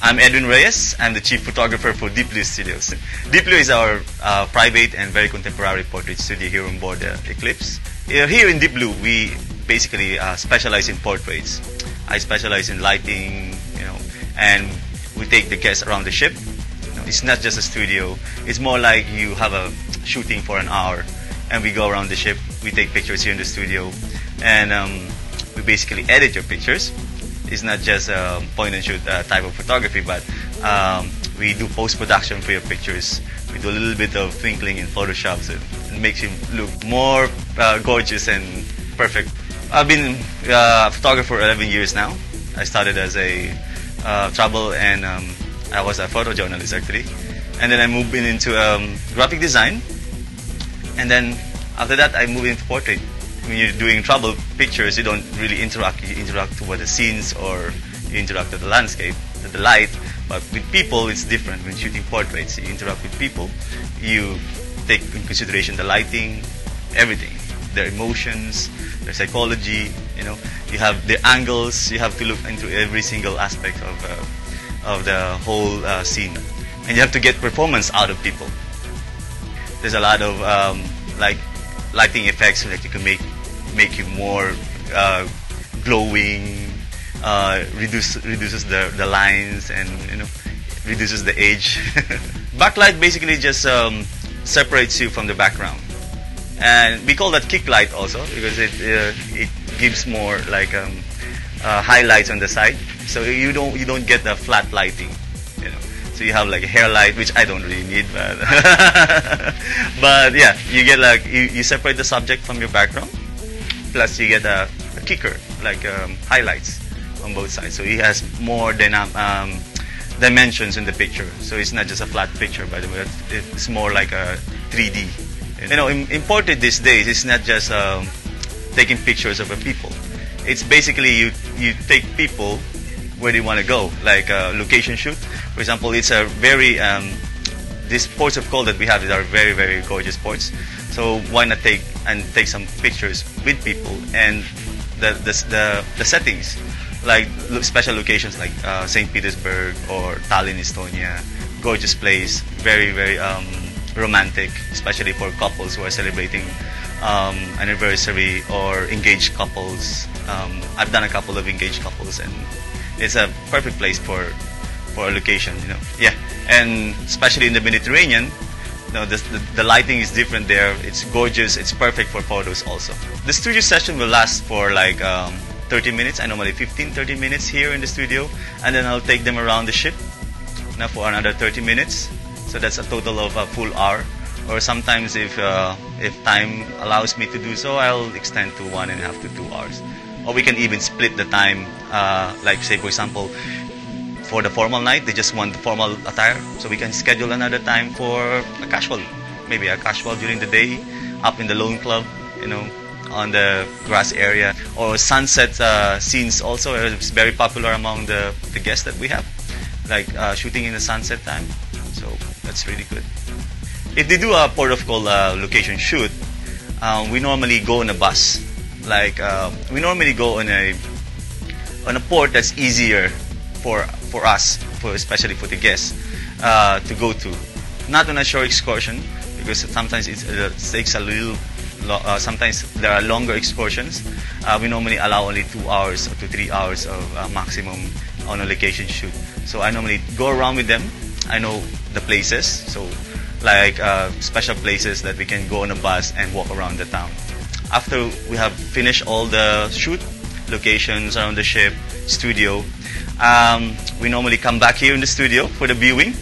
I'm Edwin Reyes. I'm the chief photographer for Deep Blue Studios. Deep Blue is our private and very contemporary portrait studio here on board the Eclipse. Here in Deep Blue, we basically specialize in portraits. I specialize in lighting, and we take the guests around the ship. It's not just a studio. It's more like you have a shooting for an hour, and we go around the ship. We take pictures here in the studio, and we basically edit your pictures. It's not just a point-and-shoot type of photography, but we do post-production for your pictures. We do a little bit of twinkling in Photoshop, so it makes you look more gorgeous and perfect. I've been a photographer for 11 years now. I started as a travel and I was a photojournalist actually. And then I moved into graphic design. And then after that, I moved into portrait. When you're doing travel pictures, you don't really interact. You interact with the scenes, or you interact with the landscape, with the light. But with people, it's different. When shooting portraits, you interact with people. You take in consideration the lighting, everything, their emotions, their psychology. You have the angles. You have to look into every single aspect of the whole scene, and you have to get performance out of people. There's a lot of like lighting effects that you can make you more glowing, reduces the lines, and reduces the edge. Backlight basically just separates you from the background, and we call that kick light also because it gives more like highlights on the side, so you don't get the flat lighting. So you have like a hair light, which I don't really need, but but yeah, you get like you separate the subject from your background, plus you get a kicker, like highlights on both sides. So it has more dimensions in the picture. So it's not just a flat picture, by the way. It's more like a 3D. In portrait these days, it's not just taking pictures of a people. It's basically you take people where they want to go, like a location shoot. For example, it's a very these ports of call that we have are very, very gorgeous ports. So why not take some pictures with people, and the settings, like special locations like St. Petersburg or Tallinn, Estonia, gorgeous place, very, very romantic, especially for couples who are celebrating anniversary or engaged couples. I've done a couple of engaged couples, and it's a perfect place for a location, Yeah, and especially in the Mediterranean, the lighting is different there. It's gorgeous. It's perfect for photos also. The studio session will last for like 30 minutes. I normally 15-30 minutes here in the studio, and then I'll take them around the ship for another 30 minutes. So that's a total of a full hour. Or sometimes if time allows me to do so, I'll extend to 1.5 to 2 hours. Or we can even split the time, like say for example, for the formal night, they just want the formal attire, so we can schedule another time for a casual, maybe a casual during the day, up in the Lone Club, on the grass area. Or sunset scenes also is very popular among the guests that we have, like shooting in the sunset time, so that's really good. If they do a port of call location shoot, we normally go on a bus. Like we normally go on a port that's easier for us, especially for the guests, to go to. Not on a short excursion, because sometimes it takes a little. Sometimes there are longer excursions. We normally allow only 2 hours to 3 hours of maximum on a location shoot. So I normally go around with them. I know the places, so like special places that we can go on a bus and walk around the town. After we have finished all the shoot locations around the ship, studio, we normally come back here in the studio for the viewing.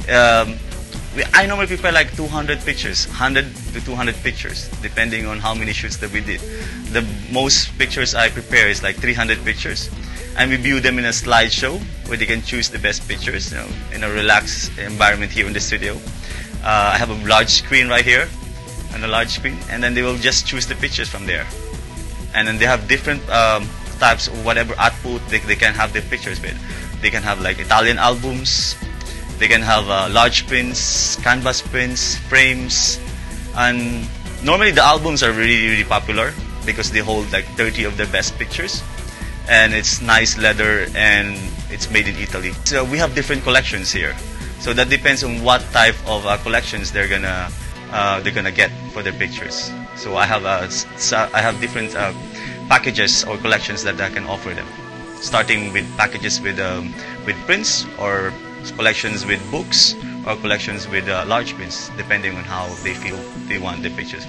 I normally prepare like 200 pictures, 100 to 200 pictures, depending on how many shoots that we did. The most pictures I prepare is like 300 pictures, and we view them in a slideshow where they can choose the best pictures, in a relaxed environment here in the studio. I have a large screen right here, and a large screen, and then they will just choose the pictures from there. And then they have different types of whatever output they can have their pictures with. They can have like Italian albums, they can have large prints, canvas prints, frames, and normally the albums are really, really popular because they hold like 30 of the best pictures, and it's nice leather, and It's made in Italy. So we have different collections here. So that depends on what type of collections they're gonna get for their pictures. So I have different packages or collections that I can offer them, starting with packages with prints, or collections with books, or collections with large prints, depending on how they feel they want the pictures.